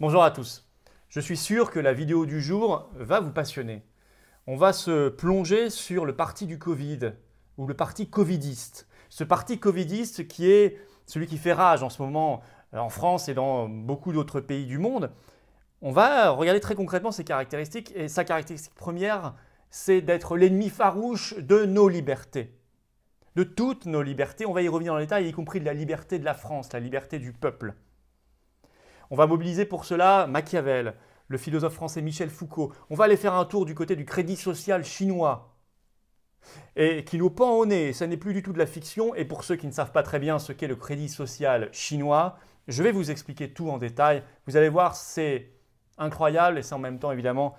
Bonjour à tous. Je suis sûr que la vidéo du jour va vous passionner. On va se plonger sur le parti du Covid ou le parti covidiste. Ce parti covidiste qui est celui qui fait rage en ce moment en France et dans beaucoup d'autres pays du monde. On va regarder très concrètement ses caractéristiques et sa caractéristique première, c'est d'être l'ennemi farouche de nos libertés. De toutes nos libertés, on va y revenir en détail, y compris de la liberté de la France, la liberté du peuple. On va mobiliser pour cela Machiavel, le philosophe français Michel Foucault. On va aller faire un tour du côté du crédit social chinois et qui nous pend au nez. Ça n'est plus du tout de la fiction. Et pour ceux qui ne savent pas très bien ce qu'est le crédit social chinois, je vais vous expliquer tout en détail. Vous allez voir, c'est incroyable et c'est en même temps évidemment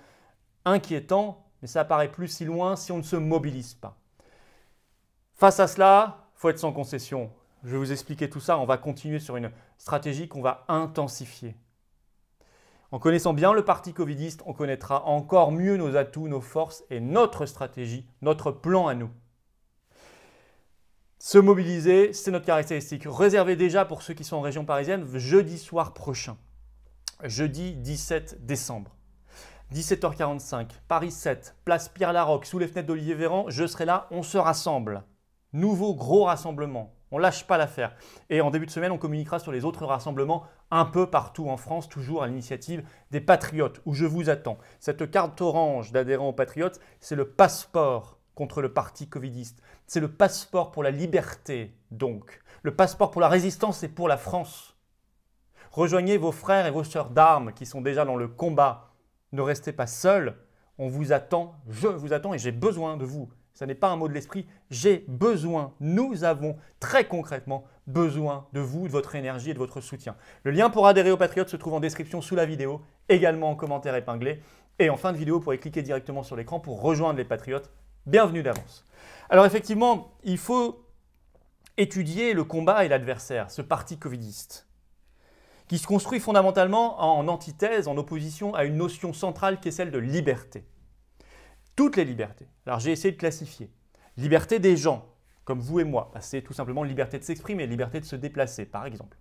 inquiétant, mais ça apparaît plus si loin si on ne se mobilise pas. Face à cela, il faut être sans concession. Je vais vous expliquer tout ça. On va continuer sur une stratégie qu'on va intensifier. En connaissant bien le parti covidiste, on connaîtra encore mieux nos atouts, nos forces et notre stratégie, notre plan à nous. Se mobiliser, c'est notre caractéristique. Réservez déjà pour ceux qui sont en région parisienne, jeudi soir prochain, jeudi 17 décembre. 17h45, Paris 7, place Pierre-Laroque, sous les fenêtres d'Olivier Véran, je serai là, on se rassemble. Nouveau gros rassemblement. On ne lâche pas l'affaire. Et en début de semaine, on communiquera sur les autres rassemblements un peu partout en France, toujours à l'initiative des Patriotes, où je vous attends. Cette carte orange d'adhérents aux Patriotes, c'est le passeport contre le parti covidiste. C'est le passeport pour la liberté, donc. Le passeport pour la résistance et pour la France. Rejoignez vos frères et vos sœurs d'armes qui sont déjà dans le combat. Ne restez pas seuls. On vous attend, je vous attends et j'ai besoin de vous. Ça n'est pas un mot de l'esprit, j'ai besoin, nous avons très concrètement besoin de vous, de votre énergie et de votre soutien. Le lien pour adhérer aux Patriotes se trouve en description sous la vidéo, également en commentaire épinglé. Et en fin de vidéo, vous pourrez cliquer directement sur l'écran pour rejoindre les Patriotes. Bienvenue d'avance. Alors effectivement, il faut étudier le combat et l'adversaire, ce parti covidiste, qui se construit fondamentalement en antithèse, en opposition à une notion centrale qui est celle de liberté. Toutes les libertés. Alors j'ai essayé de classifier. Liberté des gens, comme vous et moi. C'est tout simplement liberté de s'exprimer, liberté de se déplacer, par exemple.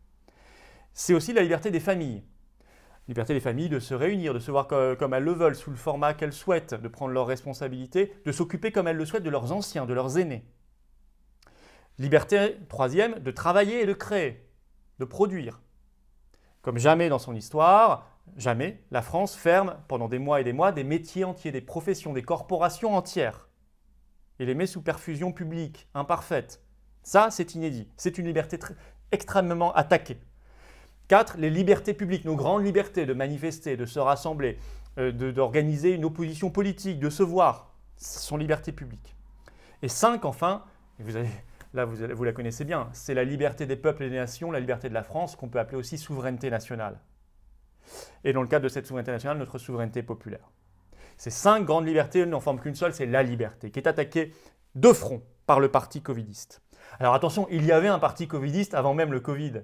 C'est aussi la liberté des familles. Liberté des familles de se réunir, de se voir comme elles le veulent, sous le format qu'elles souhaitent, de prendre leurs responsabilités, de s'occuper comme elles le souhaitent de leurs anciens, de leurs aînés. Liberté, troisième, de travailler et de créer, de produire. Comme jamais dans son histoire, jamais la France ferme pendant des mois et des mois des métiers entiers, des professions, des corporations entières et les met sous perfusion publique, imparfaite. Ça, c'est inédit. C'est une liberté extrêmement attaquée. 4. Les libertés publiques, nos grandes libertés de manifester, de se rassembler, d'organiser une opposition politique, de se voir. Ce sont libertés publiques. Et 5, enfin, et vous la connaissez bien, c'est la liberté des peuples et des nations, la liberté de la France, qu'on peut appeler aussi souveraineté nationale. Et dans le cadre de cette souveraineté nationale, notre souveraineté populaire. Ces 5 grandes libertés n'en forment qu'une seule, c'est la liberté, qui est attaquée de front par le parti covidiste. Alors attention, il y avait un parti covidiste avant même le Covid.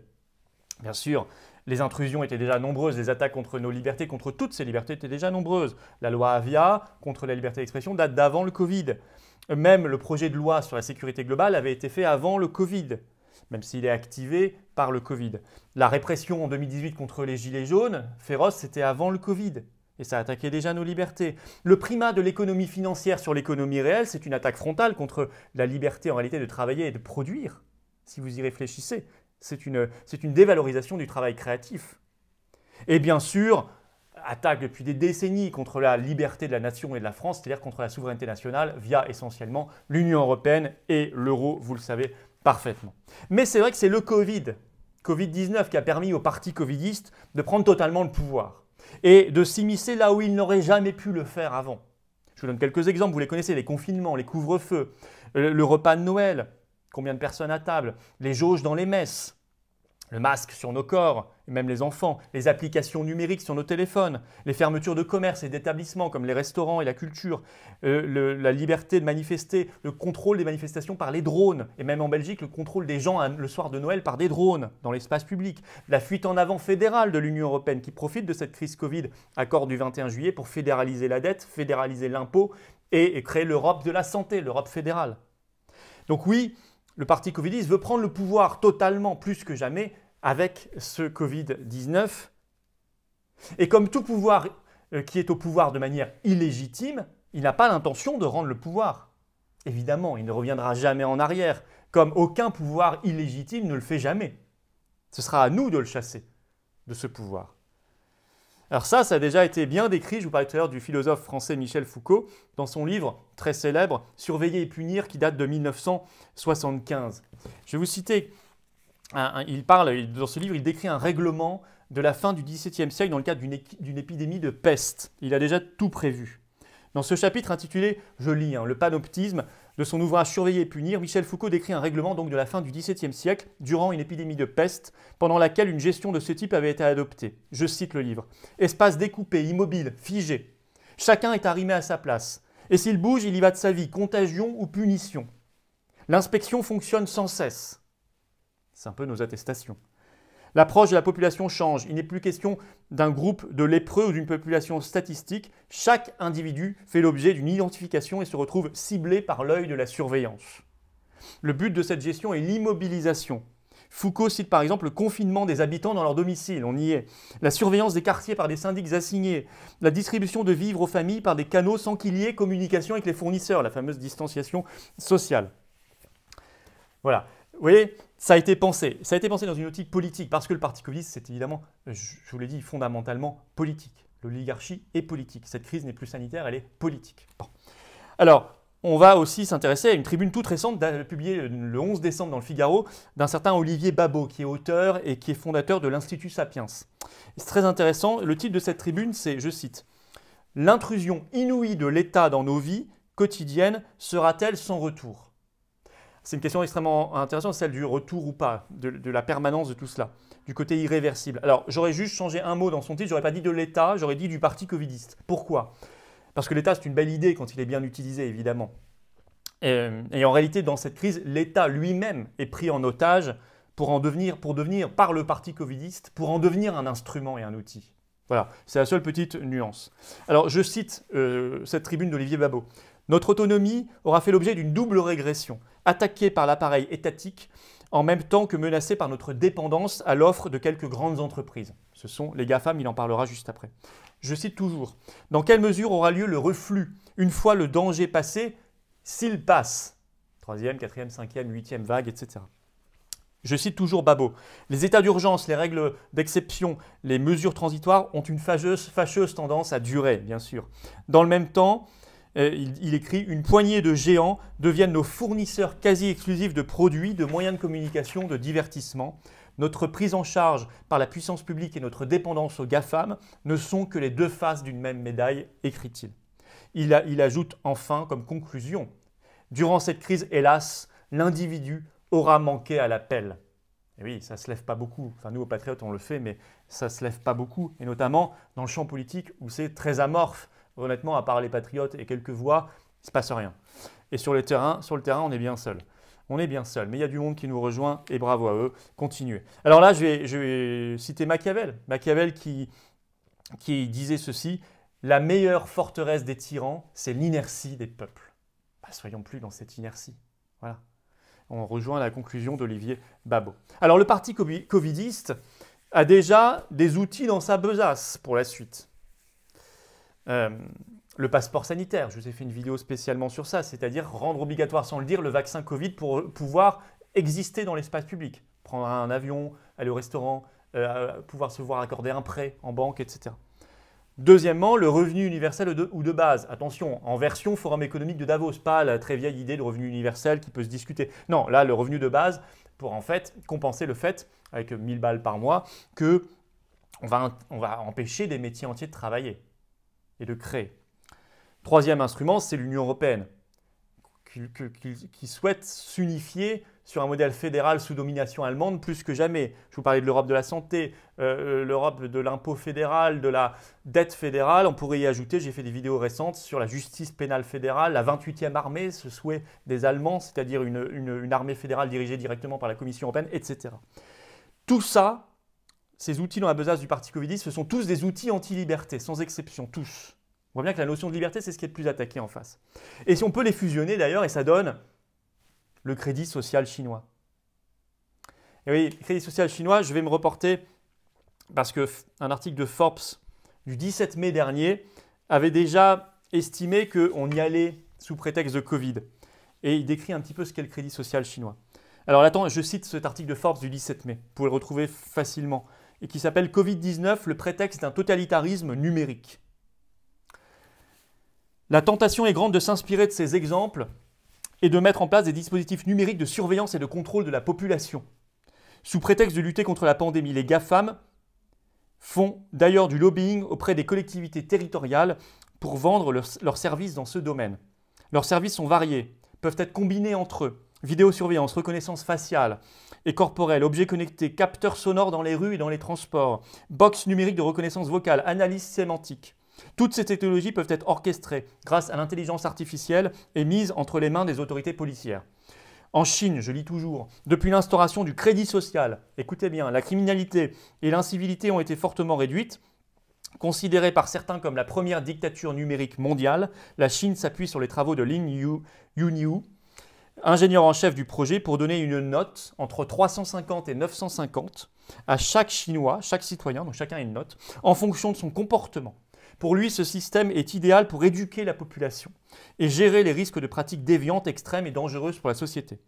Bien sûr, les intrusions étaient déjà nombreuses, les attaques contre nos libertés, contre toutes ces libertés étaient déjà nombreuses. La loi Avia contre la liberté d'expression date d'avant le Covid. Même le projet de loi sur la sécurité globale avait été fait avant le Covid, même s'il est activé par le Covid. La répression en 2018 contre les gilets jaunes, féroce, c'était avant le Covid. Et ça attaquait déjà nos libertés. Le primat de l'économie financière sur l'économie réelle, c'est une attaque frontale contre la liberté en réalité de travailler et de produire. Si vous y réfléchissez, c'est une dévalorisation du travail créatif. Et bien sûr, attaque depuis des décennies contre la liberté de la nation et de la France, c'est-à-dire contre la souveraineté nationale via essentiellement l'Union européenne et l'euro, vous le savez parfaitement. Mais c'est vrai que c'est le Covid-19 qui a permis au parti covidiste de prendre totalement le pouvoir et de s'immiscer là où il n'aurait jamais pu le faire avant. Je vous donne quelques exemples, vous les connaissez, les confinements, les couvre-feux, le repas de Noël, combien de personnes à table, les jauges dans les messes, le masque sur nos corps, et même les enfants, les applications numériques sur nos téléphones, les fermetures de commerces et d'établissements comme les restaurants et la culture, la liberté de manifester, le contrôle des manifestations par les drones, et même en Belgique, le contrôle des gens le soir de Noël par des drones dans l'espace public, la fuite en avant fédérale de l'Union européenne qui profite de cette crise Covid, accord du 21 juillet pour fédéraliser la dette, fédéraliser l'impôt et créer l'Europe de la santé, l'Europe fédérale. Donc oui, le parti covidiste veut prendre le pouvoir totalement, plus que jamais, avec ce Covid-19. Et comme tout pouvoir qui est au pouvoir de manière illégitime, il n'a pas l'intention de rendre le pouvoir. Évidemment, il ne reviendra jamais en arrière, comme aucun pouvoir illégitime ne le fait jamais. Ce sera à nous de le chasser, de ce pouvoir. Alors ça a déjà été bien décrit, je vous parlais tout à l'heure du philosophe français Michel Foucault, dans son livre très célèbre « Surveiller et punir » qui date de 1975. Je vais vous citer, dans ce livre, il décrit un règlement de la fin du XVIIe siècle dans le cadre d'une épidémie de peste. Il a déjà tout prévu. Dans ce chapitre intitulé, je lis, le panoptisme, de son ouvrage Surveiller et punir, Michel Foucault décrit un règlement donc de la fin du XVIIe siècle, durant une épidémie de peste, pendant laquelle une gestion de ce type avait été adoptée. Je cite le livre. Espace découpé, immobile, figé. Chacun est arrimé à sa place. Et s'il bouge, il y va de sa vie, contagion ou punition. L'inspection fonctionne sans cesse. C'est un peu nos attestations. L'approche de la population change. Il n'est plus question d'un groupe de lépreux ou d'une population statistique. Chaque individu fait l'objet d'une identification et se retrouve ciblé par l'œil de la surveillance. Le but de cette gestion est l'immobilisation. Foucault cite par exemple le confinement des habitants dans leur domicile, on y est. La surveillance des quartiers par des syndics assignés. La distribution de vivres aux familles par des canaux sans qu'il y ait communication avec les fournisseurs, la fameuse distanciation sociale. Voilà. Vous voyez, ça a été pensé. Ça a été pensé dans une optique politique, parce que le parti communiste, c'est évidemment, je vous l'ai dit, fondamentalement politique. L'oligarchie est politique. Cette crise n'est plus sanitaire, elle est politique. Bon. Alors, on va aussi s'intéresser à une tribune toute récente, publiée le 11 décembre dans le Figaro, d'un certain Olivier Babot, qui est auteur et qui est fondateur de l'Institut Sapiens. C'est très intéressant. Le titre de cette tribune, c'est, je cite, « L'intrusion inouïe de l'État dans nos vies quotidiennes sera-t-elle sans retour ?» C'est une question extrêmement intéressante, celle du retour ou pas, de la permanence de tout cela, du côté irréversible. Alors, j'aurais juste changé un mot dans son titre, j'aurais pas dit de l'État, j'aurais dit du parti covidiste. Pourquoi ? Parce que l'État, c'est une belle idée quand il est bien utilisé, évidemment. Et en réalité, dans cette crise, l'État lui-même est pris en otage pour devenir, par le parti covidiste, pour en devenir un instrument et un outil. Voilà, c'est la seule petite nuance. Alors, je cite cette tribune d'Olivier Babot. « Notre autonomie aura fait l'objet d'une double régression, attaquée par l'appareil étatique en même temps que menacée par notre dépendance à l'offre de quelques grandes entreprises. » Ce sont les GAFAM, il en parlera juste après. Je cite toujours. « Dans quelle mesure aura lieu le reflux, une fois le danger passé, s'il passe ?» Troisième, quatrième, cinquième, huitième vague, etc. Je cite toujours Babot. « Les états d'urgence, les règles d'exception, les mesures transitoires ont une fâcheuse tendance à durer, bien sûr. Dans le même temps, il écrit « Une poignée de géants deviennent nos fournisseurs quasi exclusifs de produits, de moyens de communication, de divertissement. Notre prise en charge par la puissance publique et notre dépendance aux GAFAM ne sont que les deux faces d'une même médaille, écrit-il. » Il ajoute enfin comme conclusion « Durant cette crise, hélas, l'individu aura manqué à l'appel. » Et oui, ça ne se lève pas beaucoup. Enfin, nous, aux Patriotes, on le fait, mais ça ne se lève pas beaucoup. Et notamment dans le champ politique où c'est très amorphe. Honnêtement, à part les Patriotes et quelques voix, il ne se passe rien. Et sur le terrain, on est bien seul. On est bien seul, mais il y a du monde qui nous rejoint et bravo à eux. Continuez. Alors là, je vais citer Machiavel. Machiavel qui disait ceci, « La meilleure forteresse des tyrans, c'est l'inertie des peuples. » Soyons plus dans cette inertie. Voilà. On rejoint la conclusion d'Olivier Babot. Alors le parti covidiste a déjà des outils dans sa besace pour la suite. Le passeport sanitaire, je vous ai fait une vidéo spécialement sur ça, c'est-à-dire rendre obligatoire sans le dire le vaccin Covid pour pouvoir exister dans l'espace public. Prendre un avion, aller au restaurant, pouvoir se voir accorder un prêt en banque, etc. Deuxièmement, le revenu universel ou de base. Attention, en version Forum économique de Davos, pas la très vieille idée de revenu universel qui peut se discuter. Non, là, le revenu de base pour en fait compenser le fait, avec 1000 balles par mois, qu'on va empêcher des métiers entiers de travailler et de créer. Troisième instrument, c'est l'Union européenne, qui souhaite s'unifier sur un modèle fédéral sous domination allemande plus que jamais. Je vous parlais de l'Europe de la santé, l'Europe de l'impôt fédéral, de la dette fédérale. On pourrait y ajouter, j'ai fait des vidéos récentes sur la justice pénale fédérale, la 28e armée, ce souhait des Allemands, c'est-à-dire une armée fédérale dirigée directement par la Commission européenne, etc. Tout ça, ces outils dans la besace du parti covidiste, ce sont tous des outils anti-liberté, sans exception, tous. On voit bien que la notion de liberté, c'est ce qui est le plus attaqué en face. Et si on peut les fusionner d'ailleurs, et ça donne le crédit social chinois. Et oui, crédit social chinois, je vais me reporter parce qu'un article de Forbes du 17 mai dernier avait déjà estimé qu'on y allait sous prétexte de Covid. Et il décrit un petit peu ce qu'est le crédit social chinois. Alors attends, je cite cet article de Forbes du 17 mai, vous pouvez le retrouver facilement, et qui s'appelle « Covid-19, le prétexte d'un totalitarisme numérique ». La tentation est grande de s'inspirer de ces exemples et de mettre en place des dispositifs numériques de surveillance et de contrôle de la population. Sous prétexte de lutter contre la pandémie, les GAFAM font d'ailleurs du lobbying auprès des collectivités territoriales pour vendre leurs services dans ce domaine. Leurs services sont variés, peuvent être combinés entre eux. Vidéosurveillance, reconnaissance faciale et corporelle, objets connectés, capteurs sonores dans les rues et dans les transports, box numérique de reconnaissance vocale, analyse sémantique. Toutes ces technologies peuvent être orchestrées grâce à l'intelligence artificielle et mises entre les mains des autorités policières. En Chine, je lis toujours, depuis l'instauration du crédit social, écoutez bien, la criminalité et l'incivilité ont été fortement réduites. Considérée par certains comme la première dictature numérique mondiale, la Chine s'appuie sur les travaux de Lin Yuniu, ingénieur en chef du projet, pour donner une note entre 350 et 950 à chaque Chinois, chaque citoyen, donc chacun a une note, en fonction de son comportement. Pour lui, ce système est idéal pour éduquer la population et gérer les risques de pratiques déviantes, extrêmes et dangereuses pour la société.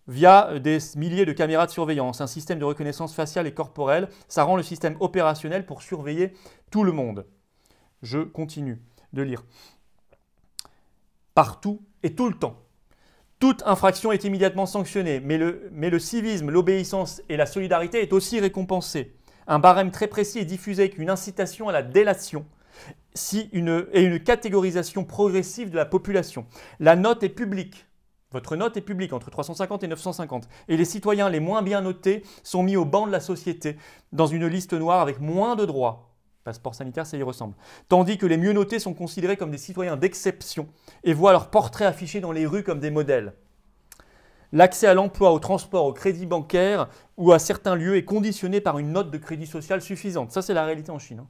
Via des milliers de caméras de surveillance, un système de reconnaissance faciale et corporelle, ça rend le système opérationnel pour surveiller tout le monde. Je continue de lire. Partout et tout le temps. Toute infraction est immédiatement sanctionnée, mais le civisme, l'obéissance et la solidarité est aussi récompensée. Un barème très précis est diffusé avec une incitation à la délation et une catégorisation progressive de la population. La note est publique. Votre note est publique entre 350 et 950. Et les citoyens les moins bien notés sont mis au banc de la société, dans une liste noire avec moins de droits. Passeport sanitaire, ça y ressemble. Tandis que les mieux notés sont considérés comme des citoyens d'exception et voient leurs portraits affichés dans les rues comme des modèles. L'accès à l'emploi, au transport, au crédit bancaire ou à certains lieux est conditionné par une note de crédit social suffisante. Ça, c'est la réalité en Chine.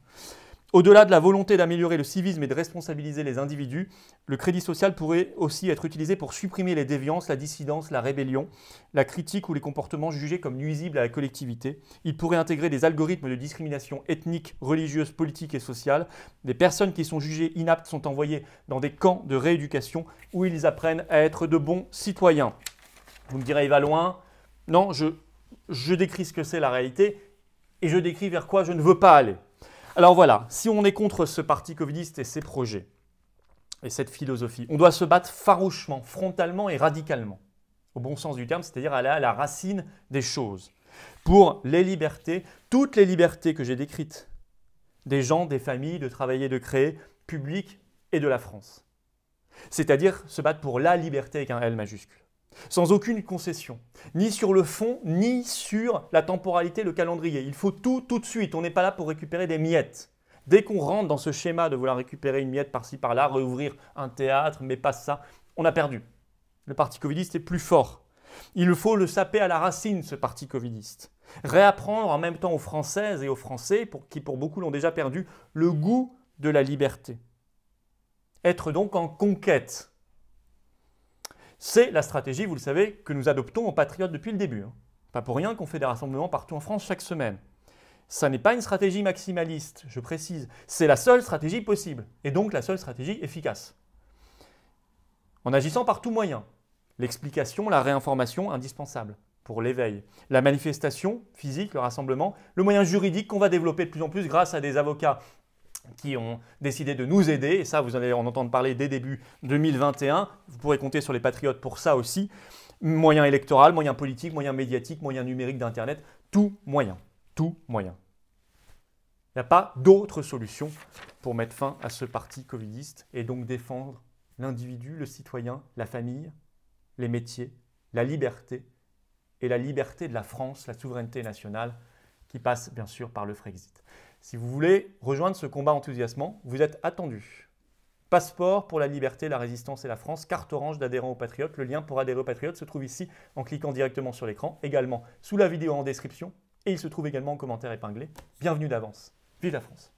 Au-delà de la volonté d'améliorer le civisme et de responsabiliser les individus, le crédit social pourrait aussi être utilisé pour supprimer les déviances, la dissidence, la rébellion, la critique ou les comportements jugés comme nuisibles à la collectivité. Il pourrait intégrer des algorithmes de discrimination ethnique, religieuse, politique et sociale. Des personnes qui sont jugées inaptes sont envoyées dans des camps de rééducation où ils apprennent à être de bons citoyens. Vous me direz, il va loin. Non, je décris ce que c'est la réalité et je décris vers quoi je ne veux pas aller. Alors voilà, si on est contre ce parti covidiste et ses projets et cette philosophie, on doit se battre farouchement, frontalement et radicalement, au bon sens du terme, c'est-à-dire aller à la racine des choses, pour les libertés, toutes les libertés que j'ai décrites, des gens, des familles, de travailler, de créer, publiques et de la France. C'est-à-dire se battre pour la liberté avec un L majuscule. Sans aucune concession, ni sur le fond, ni sur la temporalité, le calendrier. Il faut tout de suite, on n'est pas là pour récupérer des miettes. Dès qu'on rentre dans ce schéma de vouloir récupérer une miette par-ci, par-là, réouvrir un théâtre, mais pas ça, on a perdu. Le parti covidiste est plus fort. Il faut le saper à la racine, ce parti covidiste. Réapprendre en même temps aux Françaises et aux Français, qui pour beaucoup l'ont déjà perdu, le goût de la liberté. Être donc en conquête. C'est la stratégie, vous le savez, que nous adoptons en patriotes depuis le début. Pas pour rien qu'on fait des rassemblements partout en France chaque semaine. Ça n'est pas une stratégie maximaliste, je précise. C'est la seule stratégie possible, et donc la seule stratégie efficace. En agissant par tout moyen. L'explication, la réinformation, indispensable pour l'éveil. La manifestation physique, le rassemblement, le moyen juridique qu'on va développer de plus en plus grâce à des avocats qui ont décidé de nous aider, et ça vous allez en entendre parler dès début 2021, vous pourrez compter sur les patriotes pour ça aussi, moyens électoraux, moyens politiques, moyens médiatiques, moyens numériques d'internet, tout moyen, tout moyen. Il n'y a pas d'autre solution pour mettre fin à ce parti covidiste et donc défendre l'individu, le citoyen, la famille, les métiers, la liberté et la liberté de la France, la souveraineté nationale qui passe bien sûr par le Frexit. Si vous voulez rejoindre ce combat enthousiasmant, vous êtes attendus. Passeport pour la liberté, la résistance et la France, carte orange d'adhérent aux Patriotes. Le lien pour adhérer aux Patriotes se trouve ici en cliquant directement sur l'écran, également sous la vidéo en description et il se trouve également en commentaire épinglé. Bienvenue d'avance. Vive la France!